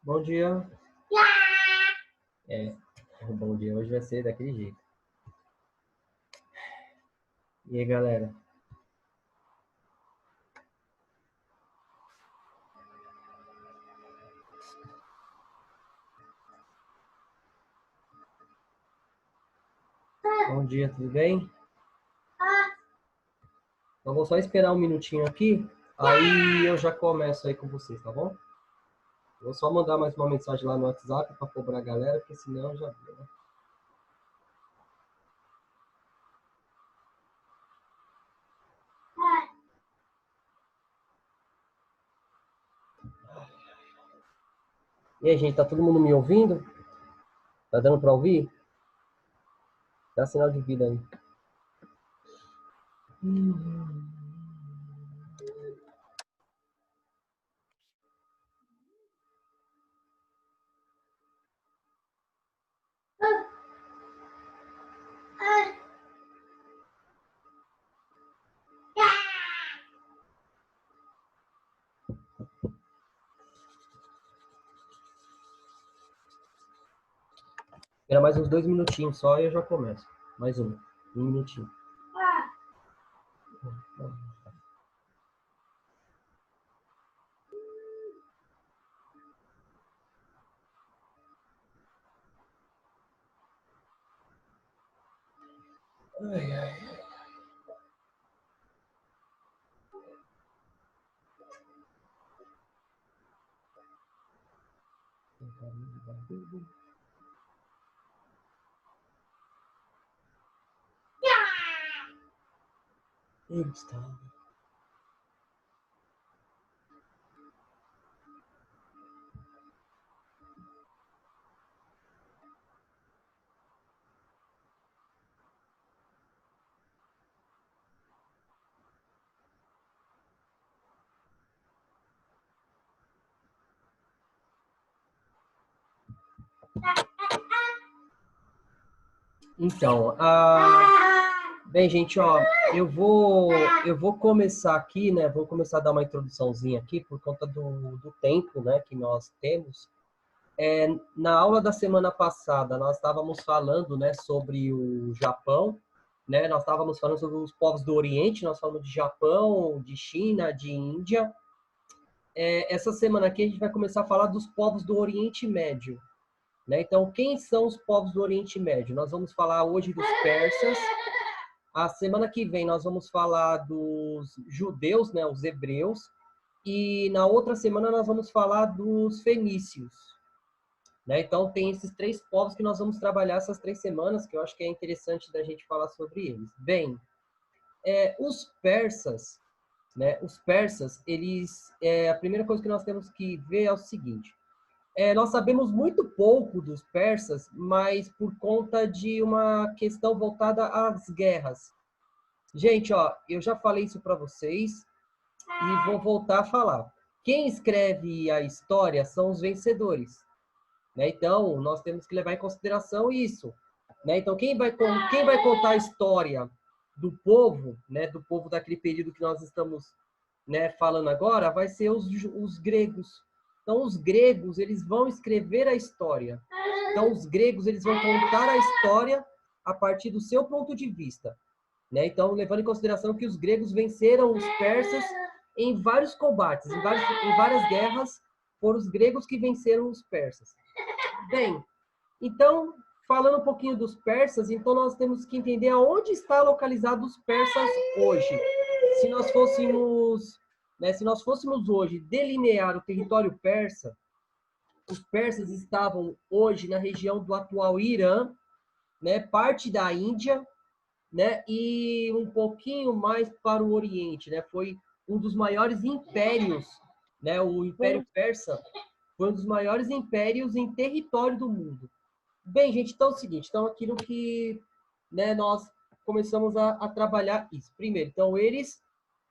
Bom dia. O bom dia hoje vai ser daquele jeito. E aí, galera? Bom dia, tudo bem? Eu vou só esperar um minutinho aqui, aí eu já começo aí com vocês, tá bom? Vou só mandar mais uma mensagem lá no WhatsApp para cobrar a galera, porque senão já viu, né? E aí, gente, tá todo mundo me ouvindo? Tá dando para ouvir? Dá sinal de vida aí. Era mais uns 2 minutinhos só e eu já começo. Mais um minutinho. Ai, ai. Ei, Gustavo. Então, bem, gente, ó, eu vou começar aqui, né? Vou começar a dar uma introduçãozinha aqui por conta do tempo, né, que nós temos. Na aula da semana passada, nós estávamos falando, né, sobre o Japão, né? Nós estávamos falando sobre os povos do Oriente, nós falamos de Japão, de China, de Índia. Essa semana aqui a gente vai começar a falar dos povos do Oriente Médio, né? Então, quem são os povos do Oriente Médio? Nós vamos falar hoje dos persas. A semana que vem nós vamos falar dos judeus, né, os hebreus, e na outra semana nós vamos falar dos fenícios, né? Então tem esses 3 povos que nós vamos trabalhar essas 3 semanas, que eu acho que é interessante da gente falar sobre eles. Bem, os persas, né? Os persas, eles, a primeira coisa que nós temos que ver é o seguinte: nós sabemos muito pouco dos persas, mas por conta de uma questão voltada às guerras. Gente, ó, eu já falei isso para vocês e vou voltar a falar. Quem escreve a história são os vencedores, né? Então, nós temos que levar em consideração isso, né? Então, quem vai contar a história do povo, né, do povo daquele período que nós estamos, né, falando agora, vai ser os gregos. Então, os gregos, eles vão escrever a história. Então, os gregos, eles vão contar a história a partir do seu ponto de vista, né? Então, levando em consideração que os gregos venceram os persas em vários combates, em várias guerras, foram os gregos que venceram os persas. Bem, então, falando um pouquinho dos persas, então nós temos que entender aonde está localizado os persas hoje. Se nós fôssemos, né, se nós fôssemos hoje delinear o território persa, os persas estavam hoje na região do atual Irã, né, parte da Índia, né, e um pouquinho mais para o Oriente, né? Foi um dos maiores impérios, né? O Império Persa foi um dos maiores impérios em território do mundo. Bem, gente, então é o seguinte, então aquilo que, né, nós começamos a trabalhar isso. Primeiro, então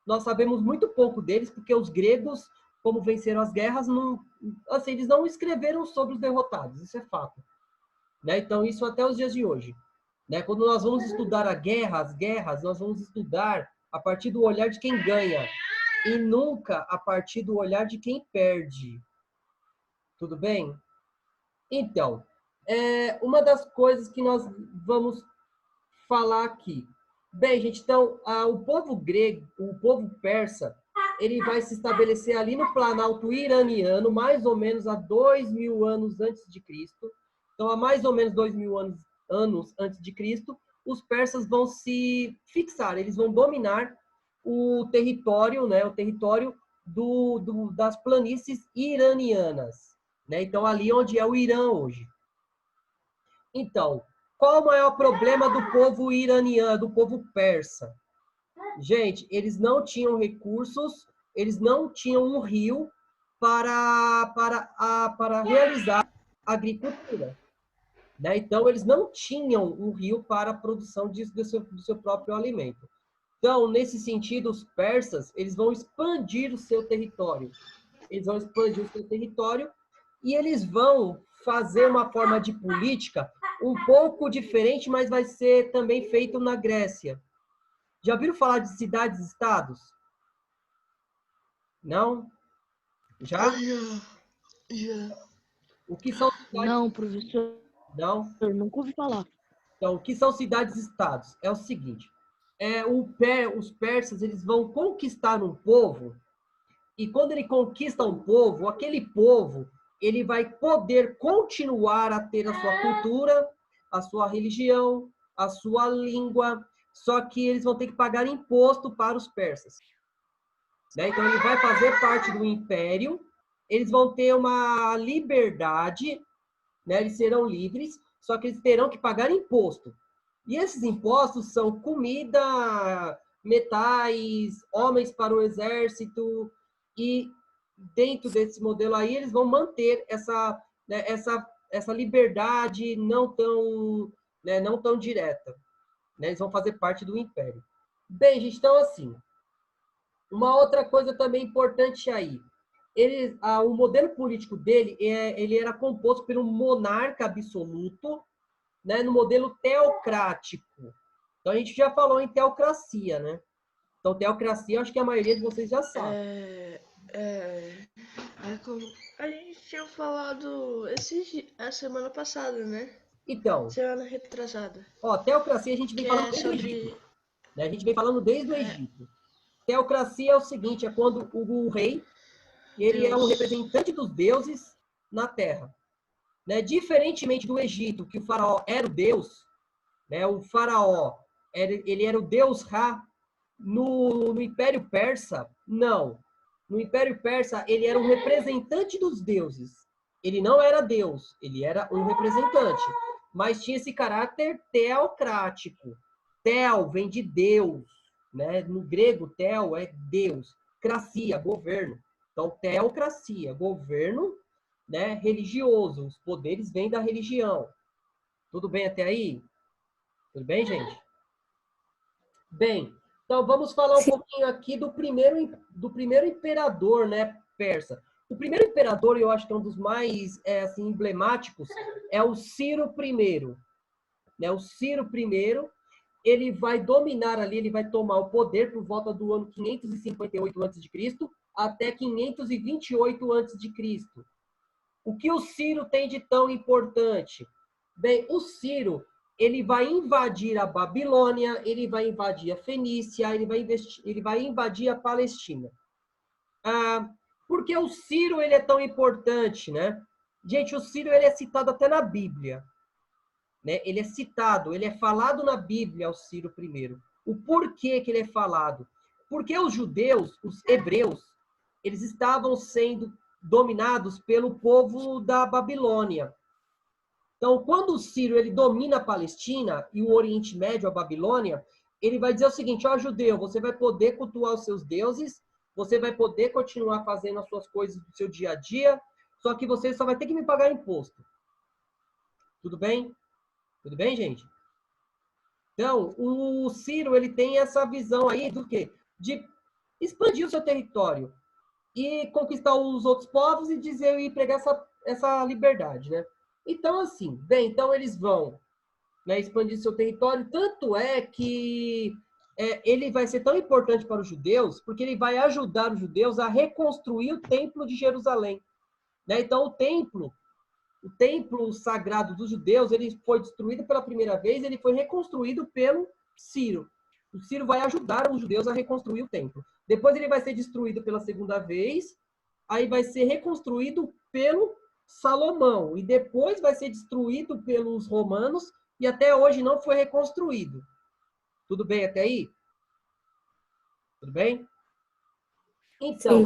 nós sabemos muito pouco deles, porque os gregos, como venceram as guerras, não, assim, eles não escreveram sobre os derrotados, isso é fato, né? Então isso até os dias de hoje, né? Quando nós vamos estudar as guerras, nós vamos estudar a partir do olhar de quem ganha e nunca a partir do olhar de quem perde. Tudo bem? Então, uma das coisas que nós vamos falar aqui. Bem, gente, então, o povo grego, o povo persa, ele vai se estabelecer ali no Planalto iraniano, mais ou menos há 2.000 anos antes de Cristo. Então, há mais ou menos 2.000 anos antes de Cristo, os persas vão se fixar, eles vão dominar o território, né, o território das planícies iranianas, né? Então, ali onde é o Irã hoje. Então, qual o maior problema do povo iraniano, do povo persa? Gente, eles não tinham recursos, eles não tinham um rio para realizar a agricultura, né? Então, eles não tinham um rio para a produção do seu próprio alimento. Então, nesse sentido, os persas, eles vão expandir o seu território. Eles vão expandir o seu território e eles vão fazer uma forma de política um pouco diferente, mas vai ser também feito na Grécia. Já ouviram falar de cidades-estados? Não? Já? Já. O que são cidades? Não, professor, Não? eu nunca ouvi falar. Então, o que são cidades-estados? É o seguinte, os persas eles vão conquistar um povo, e quando ele conquista um povo, aquele povo ele vai poder continuar a ter a sua cultura, a sua religião, a sua língua, só que eles vão ter que pagar imposto para os persas, né? Então, ele vai fazer parte do império, eles vão ter uma liberdade, né? Eles serão livres, só que eles terão que pagar imposto. E esses impostos são comida, metais, homens para o exército, e dentro desse modelo aí, eles vão manter né, essa liberdade não tão direta, né? Eles vão fazer parte do império. Bem, gente, então assim, uma outra coisa também importante aí, o modelo político dele, ele era composto por um monarca absoluto, né, no modelo teocrático. Então, a gente já falou em teocracia, né? Então, teocracia, acho que a maioria de vocês já sabe. Como a gente tinha falado a semana passada, né? Então, Semana retrasada. teocracia a gente vem Que falando é desde o Egito, sobre. né? A gente vem falando desde o Egito. Teocracia é o seguinte, é quando o rei, ele é um Deus. representante dos deuses na terra, né? Diferentemente do Egito, que o faraó era o deus, né? O faraó, ele era o deus Ra. No Império Persa, não. No Império Persa, ele era um representante dos deuses. Ele não era Deus, ele era um representante. Mas tinha esse caráter teocrático. Tel vem de Deus, né? No grego, tel é Deus. Cracia, governo. Então, teocracia, governo, né, religioso. Os poderes vêm da religião. Tudo bem até aí? Tudo bem, gente? Bem, então vamos falar um pouquinho aqui do primeiro imperador, né, persa. O primeiro imperador, eu acho que é um dos mais assim, emblemáticos, é o Ciro I. Né? O Ciro I, ele vai dominar ali, ele vai tomar o poder por volta do ano 558 a.C. até 528 a.C. O que o Ciro tem de tão importante? Bem, o Ciro, ele vai invadir a Babilônia, ele vai invadir a Fenícia, ele vai invadir a Palestina. Por que o Ciro ele é tão importante, né? Gente, o Ciro ele é citado até na Bíblia, né? Ele é citado, ele é falado na Bíblia, o Ciro I. O porquê que ele é falado? Porque os judeus, os hebreus, eles estavam sendo dominados pelo povo da Babilônia. Então, quando o Ciro ele domina a Palestina e o Oriente Médio, a Babilônia, ele vai dizer o seguinte: ó, judeu, você vai poder cultuar os seus deuses, você vai poder continuar fazendo as suas coisas do seu dia a dia, só que você só vai ter que me pagar imposto. Tudo bem? Tudo bem, gente? Então, o Ciro ele tem essa visão aí do quê? De expandir o seu território e conquistar os outros povos e dizer e pregar essa liberdade, né? Então, assim, bem, então eles vão, né, expandir seu território, tanto é que ele vai ser tão importante para os judeus, porque ele vai ajudar os judeus a reconstruir o templo de Jerusalém. Né? Então, o templo sagrado dos judeus, ele foi destruído pela primeira vez, ele foi reconstruído pelo Ciro. O Ciro vai ajudar os judeus a reconstruir o templo. Depois ele vai ser destruído pela segunda vez, aí vai ser reconstruído pelo Salomão, e depois vai ser destruído pelos romanos, e até hoje não foi reconstruído. Tudo bem até aí? Tudo bem? Então,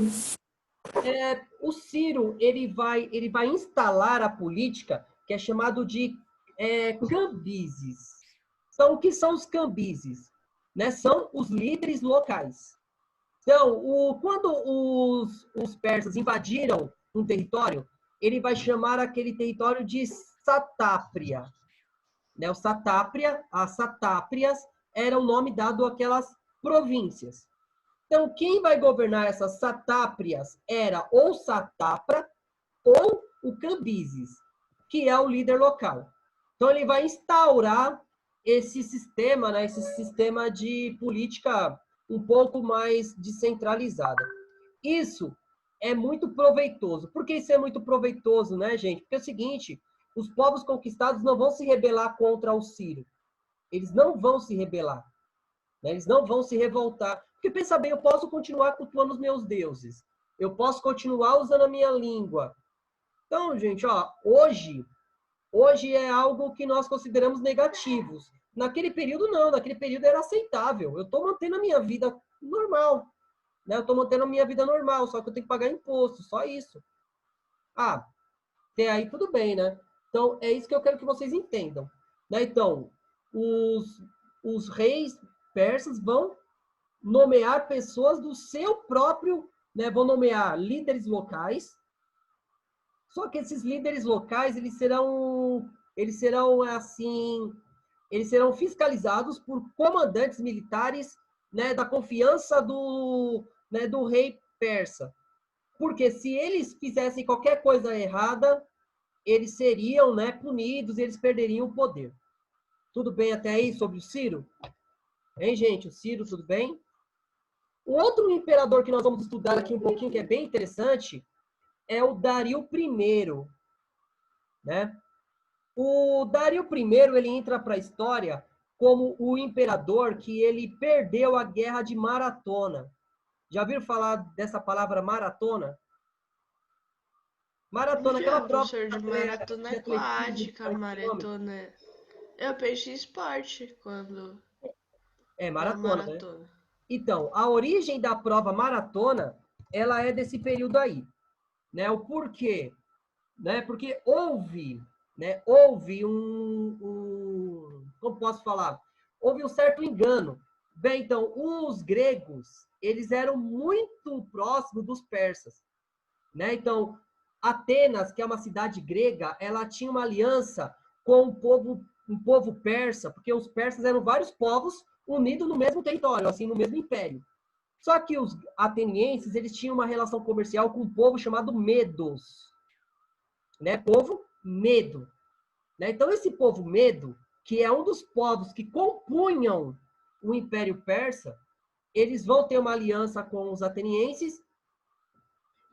o Ciro ele vai instalar a política que é chamado de cambises. Então, o que são os cambises? Né? São os líderes locais. Então, quando os persas invadiram um território, ele vai chamar aquele território de satápria. Né? As satáprias era o nome dado àquelas províncias. Então, quem vai governar essas satáprias era ou satapra ou o cambises, que é o líder local. Então, ele vai instaurar esse sistema, né, esse sistema de política um pouco mais descentralizada. Isso é muito proveitoso. Por que isso é muito proveitoso, né, gente? Porque é o seguinte, os povos conquistados não vão se rebelar contra o Ciro. Eles não vão se rebelar. Né? Eles não vão se revoltar. Porque pensa bem, eu posso continuar cultuando os meus deuses. Eu posso continuar usando a minha língua. Então, gente, ó, hoje é algo que nós consideramos negativos. Naquele período, não. Naquele período era aceitável. Eu estou mantendo a minha vida normal. Né? Eu estou mantendo a minha vida normal, só que eu tenho que pagar imposto, só isso. Ah, até aí tudo bem, né? Então, é isso que eu quero que vocês entendam. Né? Então, os reis persas vão nomear pessoas do seu próprio, né? Vão nomear líderes locais. Só que esses líderes locais, eles serão fiscalizados por comandantes militares, né, da confiança do rei persa. Porque se eles fizessem qualquer coisa errada, eles seriam, né, punidos, eles perderiam o poder. Tudo bem até aí sobre o Ciro? Hein, gente? O Ciro, tudo bem? O outro imperador que nós vamos estudar aqui um pouquinho, que é bem interessante, é o Dario I. Né? O Dario I, ele entra para a história como o imperador que ele perdeu a guerra de Maratona. Já ouviram falar dessa palavra maratona? Maratona, aquela prova professor, de maratona de atletismo de aquática, 40 km. maratona. Eu pensei em esporte quando É na maratona, né? maratona. Então, a origem da prova maratona, ela é desse período aí. Né? O porquê? Né? Porque houve como posso falar? Houve um certo engano. Bem, então, os gregos, eles eram muito próximos dos persas. Né? Então, Atenas, que é uma cidade grega, ela tinha uma aliança com um povo persa, porque os persas eram vários povos unidos no mesmo território, assim, no mesmo império. Só que os atenienses, eles tinham uma relação comercial com um povo chamado Medos. Né? Povo Medo. Né? Então, esse povo Medo, que é um dos povos que compunham o Império Persa, eles vão ter uma aliança com os atenienses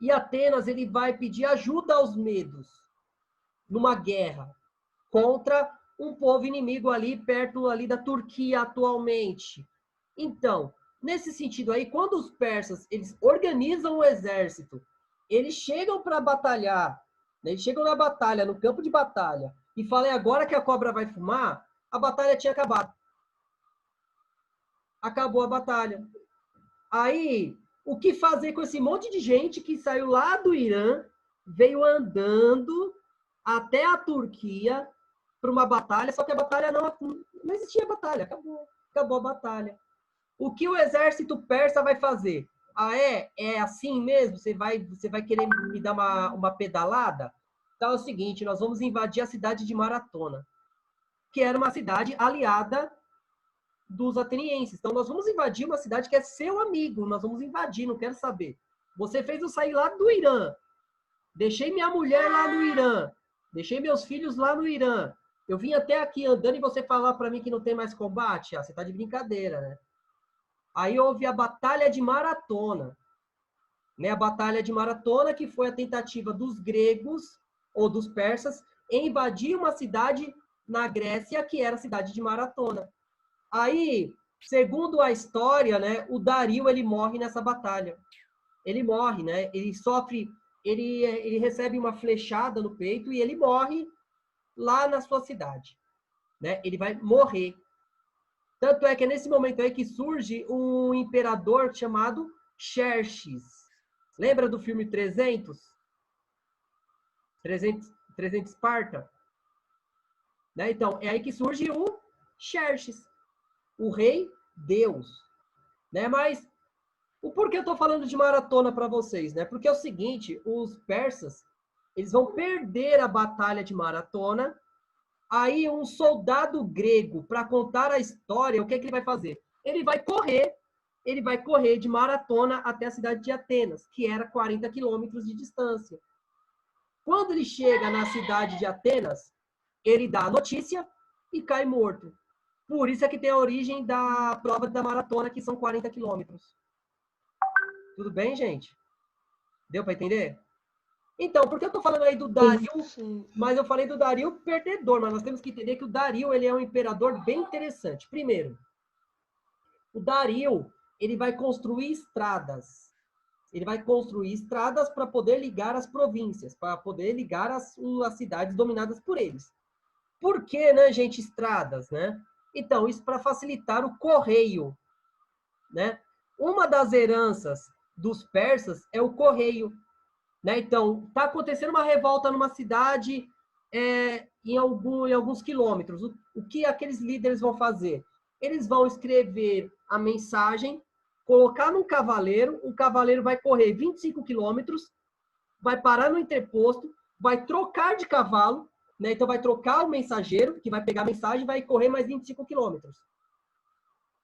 e Atenas ele vai pedir ajuda aos Medos numa guerra contra um povo inimigo ali perto ali da Turquia atualmente. Então, nesse sentido aí, quando os persas eles organizam o exército, eles chegam para batalhar, né? Eles chegam na batalha, no campo de batalha, e falam, agora que a cobra vai fumar, a batalha tinha acabado. Acabou a batalha. Aí, o que fazer com esse monte de gente que saiu lá do Irã, veio andando até a Turquia para uma batalha, só que a batalha não existia batalha, acabou a batalha. O que o exército persa vai fazer? Ah, é assim mesmo? Você vai querer me dar uma pedalada? Então é o seguinte, nós vamos invadir a cidade de Maratona, que era uma cidade aliada dos atenienses. Então nós vamos invadir uma cidade que é seu amigo, nós vamos invadir, não quero saber. Você fez eu sair lá do Irã, deixei minha mulher lá no Irã, deixei meus filhos lá no Irã. Eu vim até aqui andando e você falar para mim que não tem mais combate? Ah, você tá de brincadeira, né? Aí houve a Batalha de Maratona. né? A Batalha de Maratona, que foi a tentativa dos gregos ou dos persas em invadir uma cidade na Grécia, que era a cidade de Maratona. Aí, segundo a história, né, o Dario ele morre nessa batalha. Ele morre, né? Ele sofre, ele recebe uma flechada no peito e ele morre lá na sua cidade, né? Ele vai morrer. Tanto é que é nesse momento aí que surge um imperador chamado Xerxes. Lembra do filme 300? 300 Esparta? Né? Então, é aí que surge o Xerxes, o rei Deus. Né? Mas o porquê eu estou falando de maratona para vocês? Né? Porque é o seguinte, os persas eles vão perder a batalha de Maratona. Aí um soldado grego, para contar a história, o que, é que ele vai fazer? Ele vai correr de Maratona até a cidade de Atenas, que era 40 quilômetros de distância. Quando ele chega na cidade de Atenas, ele dá a notícia e cai morto. Por isso é que tem a origem da prova da maratona, que são 40 quilômetros. Tudo bem, gente? Deu para entender? Então, por que eu estou falando aí do Dario? Sim. Mas eu falei do Dario perdedor, mas nós temos que entender que o Dario ele é um imperador bem interessante. Primeiro, o Dario ele vai construir estradas. Ele vai construir estradas para poder ligar as províncias, para poder ligar as cidades dominadas por eles. Por que, né, gente, estradas, né? Então, isso para facilitar o correio, né? Uma das heranças dos persas é o correio, né? Então, está acontecendo uma revolta numa cidade em alguns quilômetros. O que aqueles líderes vão fazer? Eles vão escrever a mensagem, colocar num cavaleiro, o cavaleiro vai correr 25 quilômetros, vai parar no interposto, vai trocar de cavalo, né? Então vai trocar o mensageiro, que vai pegar a mensagem e vai correr mais 25 quilômetros.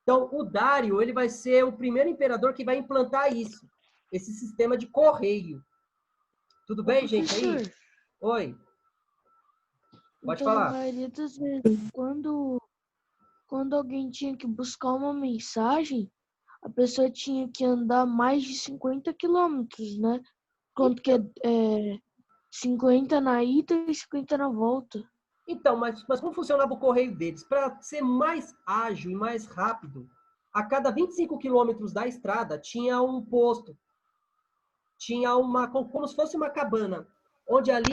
Então, o Dário ele vai ser o primeiro imperador que vai implantar isso, esse sistema de correio. Tudo bem, gente? Aí? Oi. Pode Então, falar. na maioria das vezes, quando alguém tinha que buscar uma mensagem, a pessoa tinha que andar mais de 50 quilômetros, né? Quanto que é 50 na ida e 50 na volta. Então, mas como funcionava o correio deles? Para ser mais ágil e mais rápido, a cada 25 quilômetros da estrada tinha um posto, tinha como se fosse uma cabana, onde ali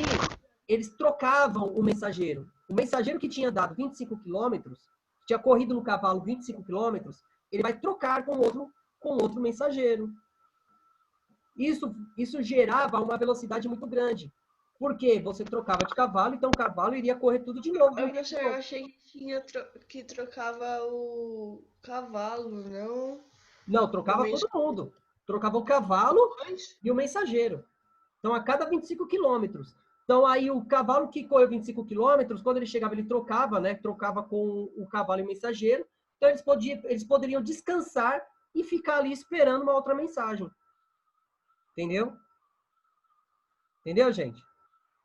eles trocavam o mensageiro. O mensageiro que tinha dado 25 quilômetros, tinha corrido no cavalo 25 quilômetros, ele vai trocar com outro mensageiro. Isso gerava uma velocidade muito grande. Porque você trocava de cavalo, então o cavalo iria correr tudo de novo. Professor, eu achei que trocava o cavalo, não Não, o trocava todo mensageiro. mundo. Trocava o cavalo Mas, e o mensageiro. Então, a cada 25 quilômetros. Então, aí o cavalo que correu 25 quilômetros, quando ele chegava, ele trocava, né? Trocava com o cavalo e o mensageiro. Então, eles poderiam descansar e ficar ali esperando uma outra mensagem. Entendeu? Entendeu, gente?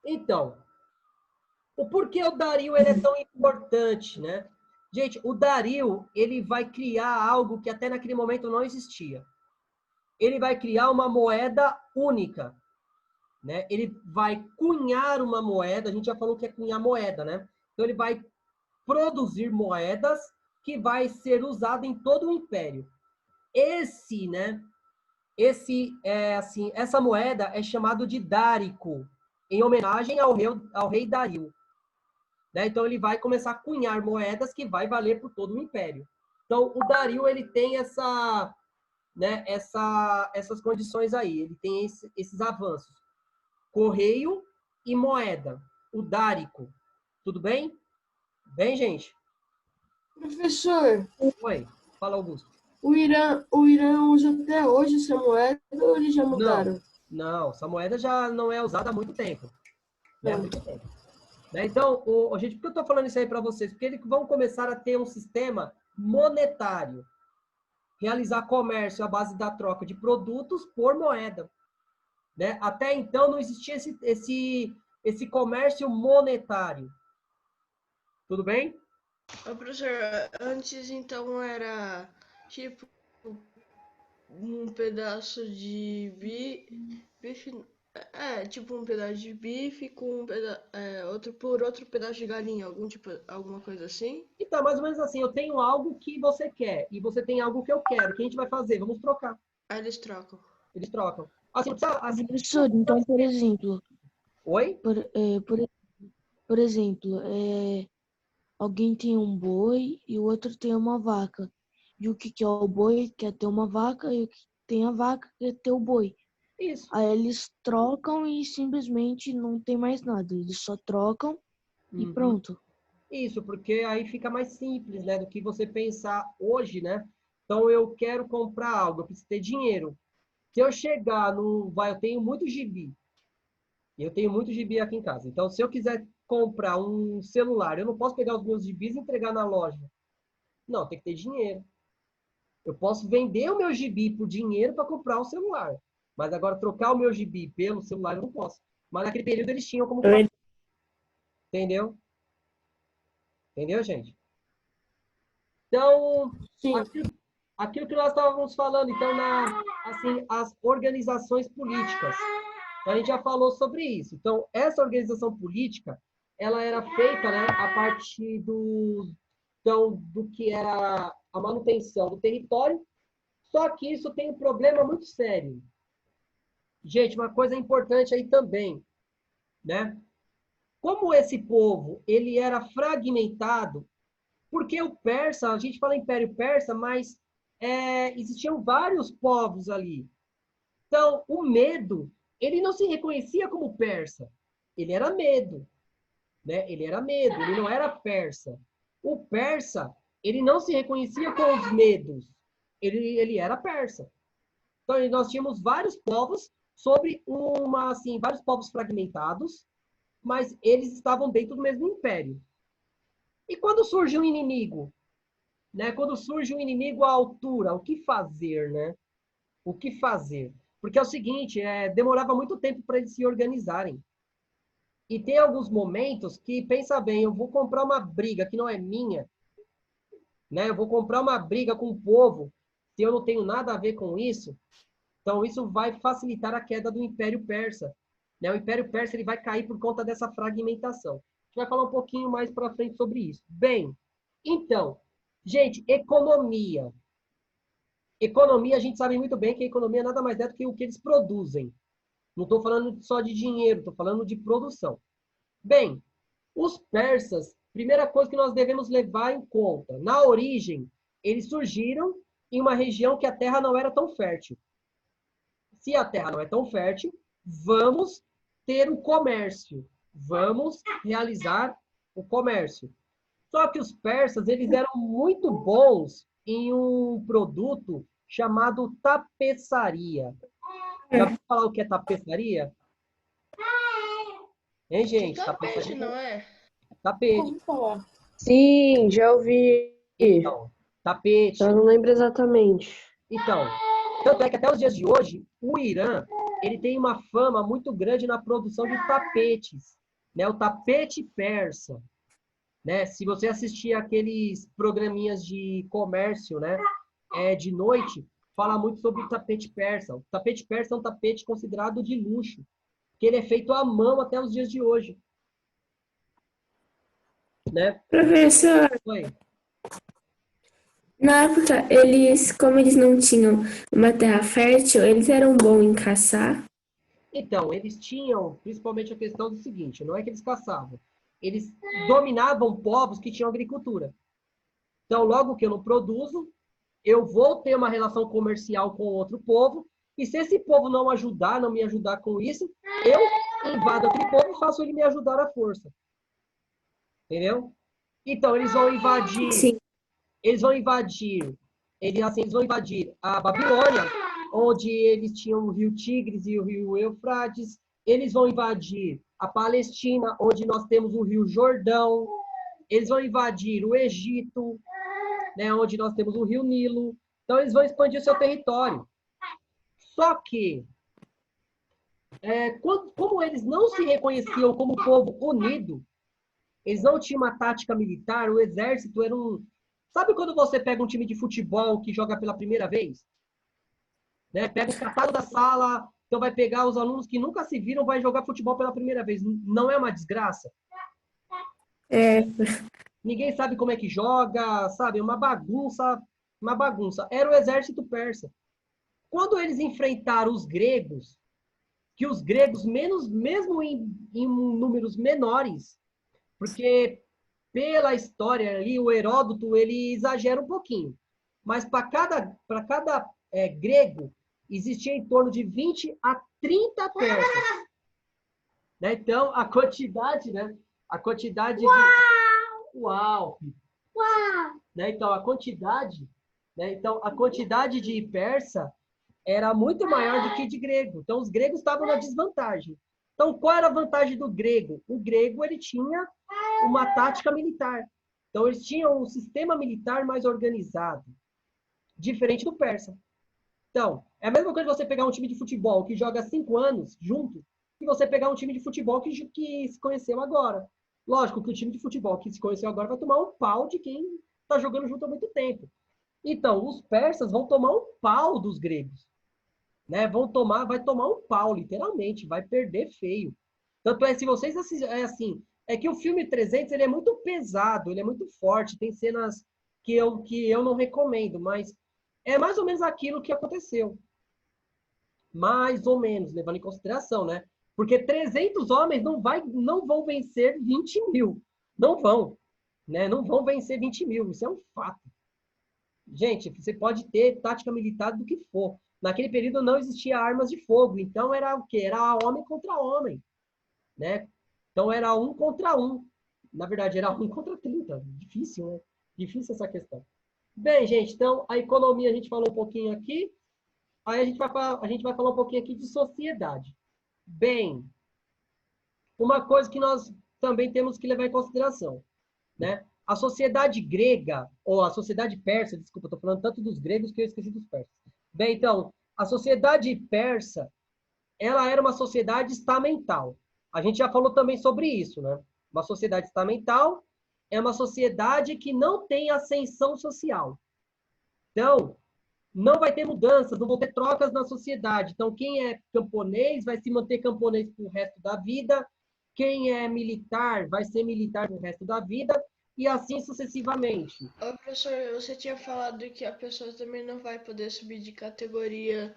Então, o porquê o Dario ele é tão importante, né? Gente, o Dario ele vai criar algo que até naquele momento não existia. Ele vai criar uma moeda única, né? Ele vai cunhar uma moeda, a gente já falou que é cunhar moeda, né? Então ele vai produzir moedas que vai ser usada em todo o império. Essa moeda é chamado de dárico, em homenagem ao rei Dario. Né? Então ele vai começar a cunhar moedas que vai valer por todo o império. Então o Dario ele tem essas condições aí, ele tem esses avanços. Correio e moeda, o dárico. Tudo bem? Bem, gente? Professor, Oi, fala, Augusto. o Irã usa até hoje essa moeda ou eles já mudaram? Não, essa moeda já não é usada há muito tempo. Né? Não. Muito tempo. Né? Então, gente, por que eu estou falando isso aí para vocês? Porque eles vão começar a ter um sistema monetário. Realizar comércio à base da troca de produtos por moeda. Né? Até então não existia esse comércio monetário. Tudo bem? professor, antes então era tipo um pedaço de bife. Tipo um pedaço de bife com outro pedaço de galinha, alguma coisa assim. Então, mais ou menos assim, eu tenho algo que você quer e você tem algo que eu quero. O que a gente vai fazer? Vamos trocar. Aí eles trocam. Eles trocam. Assim, não precisa, assim, Professor, então, por exemplo, oi? por, é, por, por exemplo, alguém tem um boi e o outro tem uma vaca. E o que quer o boi quer ter uma vaca e o que tem a vaca quer ter o boi. Isso. Aí eles trocam e simplesmente não tem mais nada. Eles só trocam e Uhum. pronto. Isso, porque aí fica mais simples, né, do que você pensar hoje, né? Então, eu quero comprar algo, eu preciso ter dinheiro. Se eu chegar no... eu tenho muito gibi. E eu tenho muito gibi aqui em casa. Então, se eu quiser comprar um celular, eu não posso pegar os meus gibis e entregar na loja. Não, tem que ter dinheiro. Eu posso vender o meu gibi por dinheiro para comprar um celular. Mas agora, trocar o meu gibi pelo celular, eu não posso. Mas naquele período eles tinham como fazer. Entendeu? Entendeu, gente? Então, Sim. aquilo que nós estávamos falando, então, assim, as organizações políticas. Então, a gente já falou sobre isso. Então, essa organização política, ela era feita, né, a partir do que era a manutenção do território, só que isso tem um problema muito sério. Gente, uma coisa importante aí também, né? Como esse povo, ele era fragmentado, porque o persa, a gente fala Império Persa, mas existiam vários povos ali. Então, o medo, ele não se reconhecia como persa. Ele era medo, né? Ele era medo, ele não era persa. O persa, ele não se reconhecia com os medos. Ele era persa. Então, nós tínhamos vários povos vários povos fragmentados, mas eles estavam dentro do mesmo império. E quando surge um inimigo, né? Quando surge um inimigo à altura, o que fazer, né? O que fazer? Porque é o seguinte, demorava muito tempo para eles se organizarem. E tem alguns momentos que, pensa bem, eu vou comprar uma briga que não é minha, né? Eu vou comprar uma briga com o povo, se eu não tenho nada a ver com isso, então isso vai facilitar a queda do Império Persa, né? O Império Persa ele vai cair por conta dessa fragmentação. A gente vai falar um pouquinho mais para frente sobre isso. Bem, então, gente, economia. Economia, a gente sabe muito bem que a economia nada mais é do que o que eles produzem. Não estou falando só de dinheiro, estou falando de produção. Bem, os persas, primeira coisa que nós devemos levar em conta, na origem, eles surgiram em uma região que a terra não era tão fértil. Se a terra não é tão fértil, vamos ter o comércio. Vamos realizar o comércio. Só que os persas, eles eram muito bons em um produto chamado tapeçaria. Já ouviu falar o que é tapeçaria? Hein, gente? Tapete, Tapeçaria não é? tapete. Ouvi falar. Sim, já ouvi. Então, tapete. Eu não lembro exatamente. Então, tanto é que até os dias de hoje, o Irã, ele tem uma fama muito grande na produção de tapetes, né? O tapete persa, né? Se você assistir aqueles programinhas de comércio, né, de noite, fala muito sobre o tapete persa. O tapete persa é um tapete considerado de luxo, que ele é feito à mão até os dias de hoje, né? Professor, Oi. na época, como eles não tinham uma terra fértil, eles eram bons em caçar. Então, eles tinham principalmente a questão do seguinte, não é que eles caçavam, eles dominavam povos que tinham agricultura. Então, logo que eu não produzo, eu vou ter uma relação comercial com outro povo, e se esse povo não ajudar, não me ajudar com isso, eu invado aquele povo e faço ele me ajudar à força. Entendeu? Então, eles vão invadir, Sim. eles vão invadir, eles vão invadir a Babilônia, onde eles tinham o rio Tigres e o rio Eufrates. Eles vão invadir a Palestina, onde nós temos o rio Jordão. Eles vão invadir o Egito, né, onde nós temos o rio Nilo. Então, eles vão expandir o seu território. Só que, como eles não se reconheciam como povo unido, eles não tinham uma tática militar, o exército era um... Sabe quando você pega um time de futebol que joga pela primeira vez? né? Pega os catados da sala, então vai pegar os alunos que nunca se viram, vai jogar futebol pela primeira vez. Não é uma desgraça? É, Ninguém sabe como é que joga, sabe? Uma bagunça, uma bagunça. Era o exército persa. Quando eles enfrentaram os gregos, que os gregos, mesmo em números menores, porque pela história ali, o Heródoto, ele exagera um pouquinho. Mas para cada grego, existia em torno de 20 a 30 persas. Né? Então, a quantidade, né? A quantidade de... Uau! Né? Então, a quantidade de persa era muito maior do que de grego. Então, os gregos estavam na desvantagem. Então, qual era a vantagem do grego? O grego, ele tinha uma tática militar. Então, eles tinham um sistema militar mais organizado, diferente do persa. Então, é a mesma coisa você pegar um time de futebol que joga 5 anos junto e você pegar um time de futebol que se conheceu agora. Lógico que o time de futebol que se conheceu agora vai tomar um pau de quem está jogando junto há muito tempo. Então, os persas vão tomar um pau dos gregos. Né? Vai tomar um pau, literalmente, vai perder feio. Tanto é, se vocês é que o filme 300 ele é muito pesado, ele é muito forte, tem cenas que eu não recomendo, mas é mais ou menos aquilo que aconteceu. Mais ou menos, levando em consideração, né? Porque 300 homens não vão vencer 20 mil. Não vão. Né? Não vão vencer 20 mil, isso é um fato. Gente, você pode ter tática militar do que for. Naquele período não existia armas de fogo, então era o quê? Era homem contra homem, né? Então era 1 contra 1. Na verdade, era 1 contra 30. Difícil, né? Difícil essa questão. Bem, gente, então a economia a gente falou um pouquinho aqui. Aí a gente vai falar um pouquinho aqui de sociedade. Bem, uma coisa que nós também temos que levar em consideração, né? A sociedade grega, ou a sociedade persa, desculpa, estou falando tanto dos gregos que eu esqueci dos persas. Bem, então, a sociedade persa, ela era uma sociedade estamental. A gente já falou também sobre isso, né? Uma sociedade estamental é uma sociedade que não tem ascensão social. Então, não vai ter mudanças, não vão ter trocas na sociedade. Então, quem é camponês vai se manter camponês pro resto da vida. Quem é militar vai ser militar pro resto da vida. E assim sucessivamente. Ô, professor, você tinha falado que a pessoa também não vai poder subir de categoria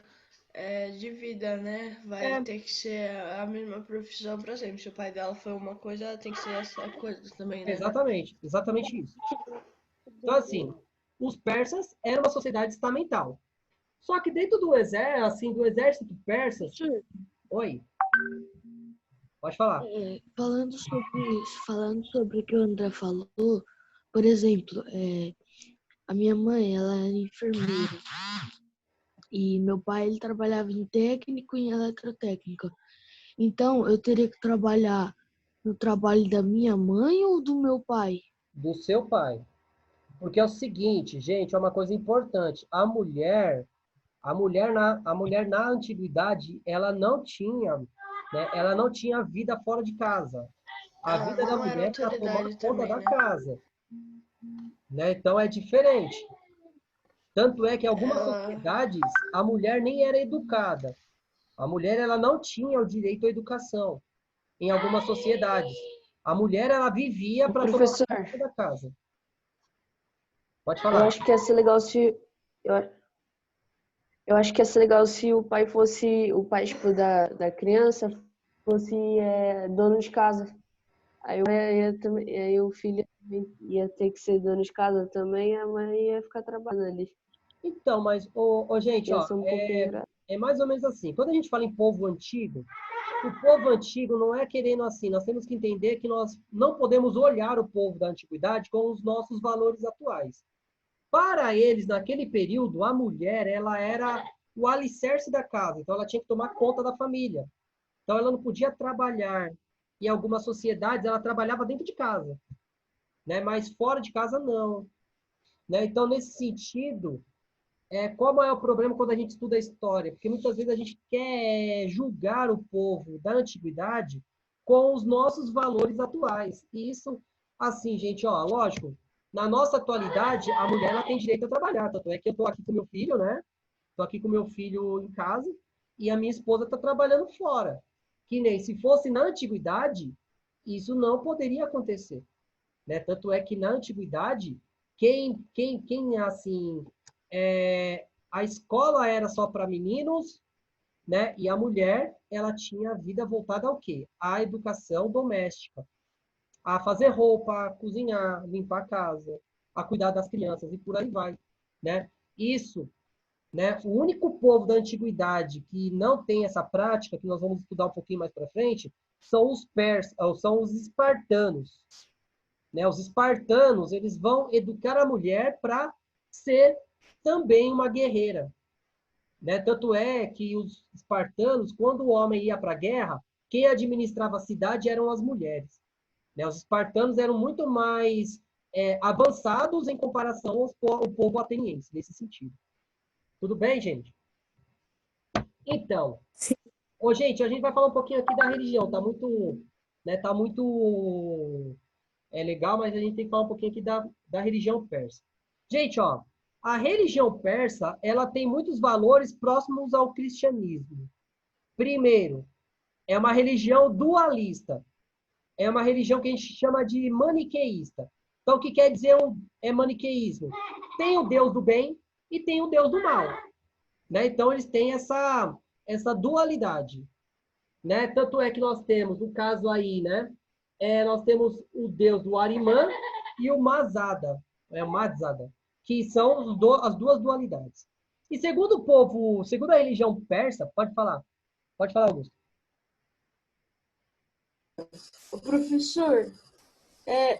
de vida, né? Vai ter que ser a mesma profissão para sempre. Se o pai dela foi uma coisa, ela tem que ser essa coisa também, né? Exatamente isso. Então, assim, os persas eram uma sociedade estamental. Só que dentro do exército persa... Oi. Pode falar. Falando sobre o que o André falou, por exemplo, a minha mãe, ela era enfermeira. E meu pai, ele trabalhava em técnico e em eletrotécnica. Então, eu teria que trabalhar no trabalho da minha mãe ou do meu pai? Do seu pai. Porque é o seguinte, gente, é uma coisa importante. A mulher na antiguidade, ela não tinha, né, ela não tinha vida fora de casa. A vida da mulher era tomar conta da casa. Né? Então é diferente. Tanto é que em algumas sociedades a mulher nem era educada. A mulher ela não tinha o direito à educação. Em algumas sociedades, a mulher ela vivia para tomar conta da casa. Pode falar. Eu acho que ia ser legal se eu acho que ia ser legal se o pai fosse o pai tipo, da criança fosse dono de casa. Aí o filho ia ter que ser dono de casa também, a mãe ia ficar trabalhando ali. Então, mas, gente, ó, é mais ou menos assim. Quando a gente fala em povo antigo, o povo antigo não é querendo assim. Nós temos que entender que nós não podemos olhar o povo da antiguidade com os nossos valores atuais. Para eles, naquele período, a mulher, ela era o alicerce da casa. Então, ela tinha que tomar conta da família. Então, ela não podia trabalhar. Em algumas sociedades, ela trabalhava dentro de casa. Né? Mas fora de casa, não. Né? Então, nesse sentido, qual é o problema quando a gente estuda a história? Porque muitas vezes a gente quer julgar o povo da antiguidade com os nossos valores atuais. E isso, assim, gente, ó, lógico, na nossa atualidade, a mulher ela tem direito a trabalhar. Tanto é que eu estou aqui com meu filho, né? Tô aqui com meu filho em casa e a minha esposa está trabalhando fora. Que nem se fosse na antiguidade, isso não poderia acontecer, né? Tanto é que na antiguidade, assim, a escola era só para meninos, né? E a mulher, ela tinha a vida voltada ao quê? À educação doméstica, a fazer roupa, a cozinhar, limpar a casa, a cuidar das crianças e por aí vai, né? Isso, né? O único povo da antiguidade que não tem essa prática, que nós vamos estudar um pouquinho mais para frente, são os persas, são os espartanos, né? Os espartanos, eles vão educar a mulher para ser também uma guerreira, né? Tanto é que os espartanos, quando o homem ia para a guerra, quem administrava a cidade eram as mulheres, né? Os espartanos eram muito mais avançados em comparação ao povo ateniense, nesse sentido. Tudo bem, gente? Então, gente, a gente vai falar um pouquinho aqui da religião. Tá muito, né, tá muito legal, mas a gente tem que falar um pouquinho aqui da religião persa. Gente, ó, a religião persa, ela tem muitos valores próximos ao cristianismo. Primeiro, é uma religião dualista. É uma religião que a gente chama de maniqueísta. Então, o que quer dizer maniqueísmo? Tem o Deus do bem e tem o Deus do mal, né? Então, eles têm essa dualidade, né? Tanto é que nós temos, no caso aí, né? Nós temos o Deus do Arimã e o Mazada, Mazada, que são as duas dualidades. E segundo o povo, segundo a religião persa, pode falar, Augusto. O professor,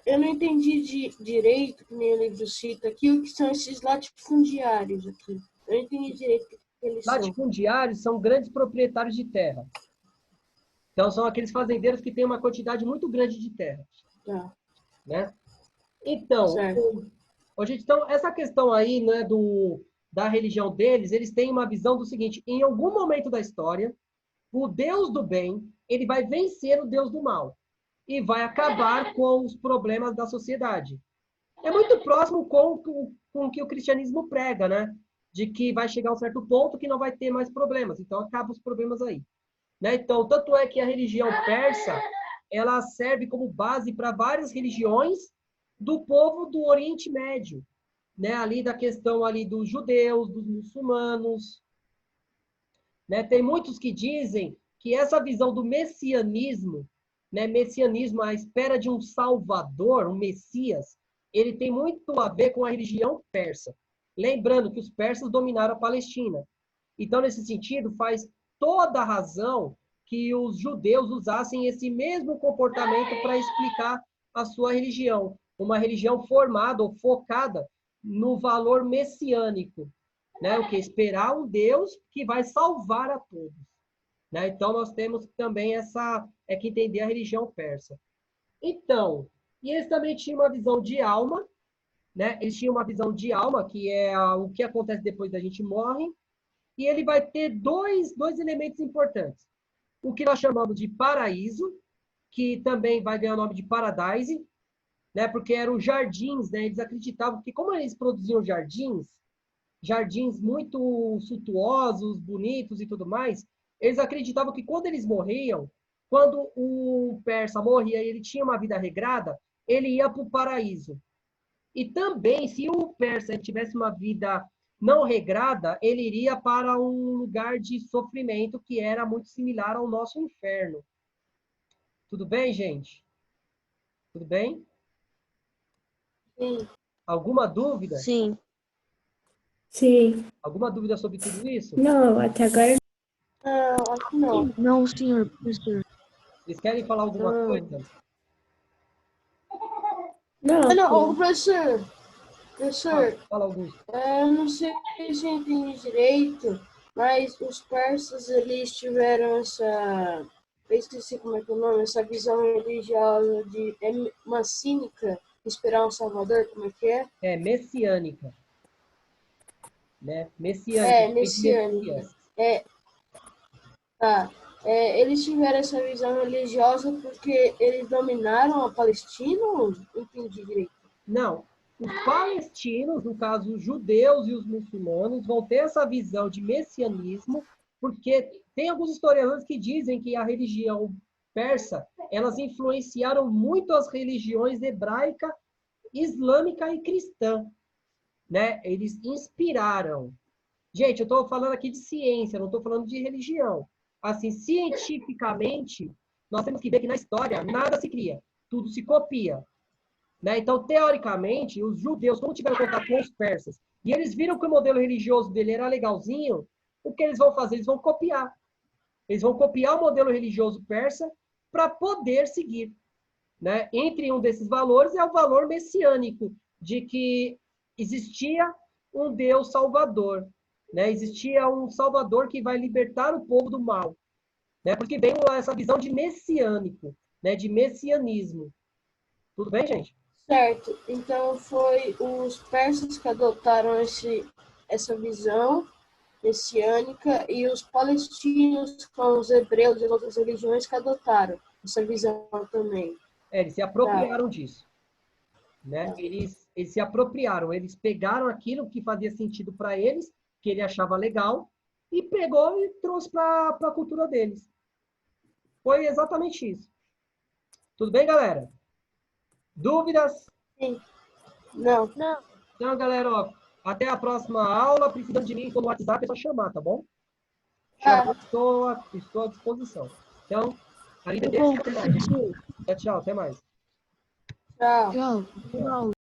eu não entendi direito, que nem o livro cita aqui, o que são esses latifundiários aqui. Eu não entendi direito o que eles são. Latifundiários são grandes proprietários de terra. Então, são aqueles fazendeiros que têm uma quantidade muito grande de terra. Tá. Né? Então, então, essa questão aí, né, da religião deles, eles têm uma visão do seguinte: em algum momento da história, o Deus do bem, ele vai vencer o Deus do mal e vai acabar com os problemas da sociedade. É muito próximo com o que o cristianismo prega, né? De que vai chegar a um certo ponto que não vai ter mais problemas. Então, acabam os problemas aí. Né? Então, tanto é que a religião persa, ela serve como base para várias religiões do povo do Oriente Médio, né? Ali da questão ali dos judeus, dos muçulmanos, né? Tem muitos que dizem que essa visão do messianismo, né? Messianismo à espera de um salvador, um Messias, ele tem muito a ver com a religião persa. Lembrando que os persas dominaram a Palestina. Então, nesse sentido, faz toda a razão que os judeus usassem esse mesmo comportamento para explicar a sua religião. Uma religião formada ou focada no valor messiânico, né? O que? Esperar um Deus que vai salvar a todos. Né? Então, nós temos também que entender a religião persa. Então, e eles também tinham uma visão de alma, né? Eles tinham uma visão de alma, que é o que acontece depois da gente morre, e ele vai ter dois elementos importantes. O que nós chamamos de paraíso, que também vai ganhar o nome de paradise, né? Porque eram jardins, né? Eles acreditavam que, como eles produziam jardins muito suntuosos, bonitos e tudo mais, eles acreditavam que quando eles morriam, quando o persa morria e ele tinha uma vida regrada, ele ia para o paraíso. E também, se o persa tivesse uma vida não regrada, ele iria para um lugar de sofrimento que era muito similar ao nosso inferno. Tudo bem, gente? Tudo bem? Sim. Alguma dúvida? Sim. Sim. Alguma dúvida sobre tudo isso? Não, até agora. Não, acho que não. Não, senhor professor. Vocês querem falar alguma coisa? Não. Não, professor. Fala, Augusto. Eu não sei se eu entendi direito, mas os persas, eles tiveram eu esqueci como é que é o nome, essa visão religiosa massínica, esperar um salvador, como é que é? É messiânica. Né? Messiânica. Messiânica. Tá. Eles tiveram essa visão religiosa porque eles dominaram a Palestina? Ou não entendi direito? Não. Os palestinos, no caso os judeus e os muçulmanos, vão ter essa visão de messianismo, porque tem alguns historiadores que dizem que a religião persa, elas influenciaram muito as religiões hebraica, islâmica e cristã, né? Eles inspiraram. Gente, eu estou falando aqui de ciência, não estou falando de religião. Assim, cientificamente, nós temos que ver que na história nada se cria, tudo se copia. Né? Então, teoricamente, os judeus, como tiveram contato com os persas, e eles viram que o modelo religioso dele era legalzinho, o que eles vão fazer? Eles vão copiar. Eles vão copiar o modelo religioso persa para poder seguir. Né? Entre um desses valores é o valor messiânico, de que existia um Deus salvador. Né? Existia um salvador que vai libertar o povo do mal. Né? Porque vem essa visão de messiânico, né? De messianismo. Tudo bem, gente? Certo. Então, foi os persas que adotaram essa visão messiânica e os palestinos, com os hebreus e as outras religiões, que adotaram essa visão também. Eles se apropriaram disso. Né? Eles se apropriaram, eles pegaram aquilo que fazia sentido para eles, que ele achava legal, e pegou e trouxe para a cultura deles. Foi exatamente isso. Tudo bem, galera? Dúvidas? Sim. Não. Então, galera, ó, até a próxima aula. Precisando de mim, estou no WhatsApp, é só chamar, tá bom? Estou à disposição. Então, Tá bom, professor. tchau, até mais. Tchau. Tchau. Tchau.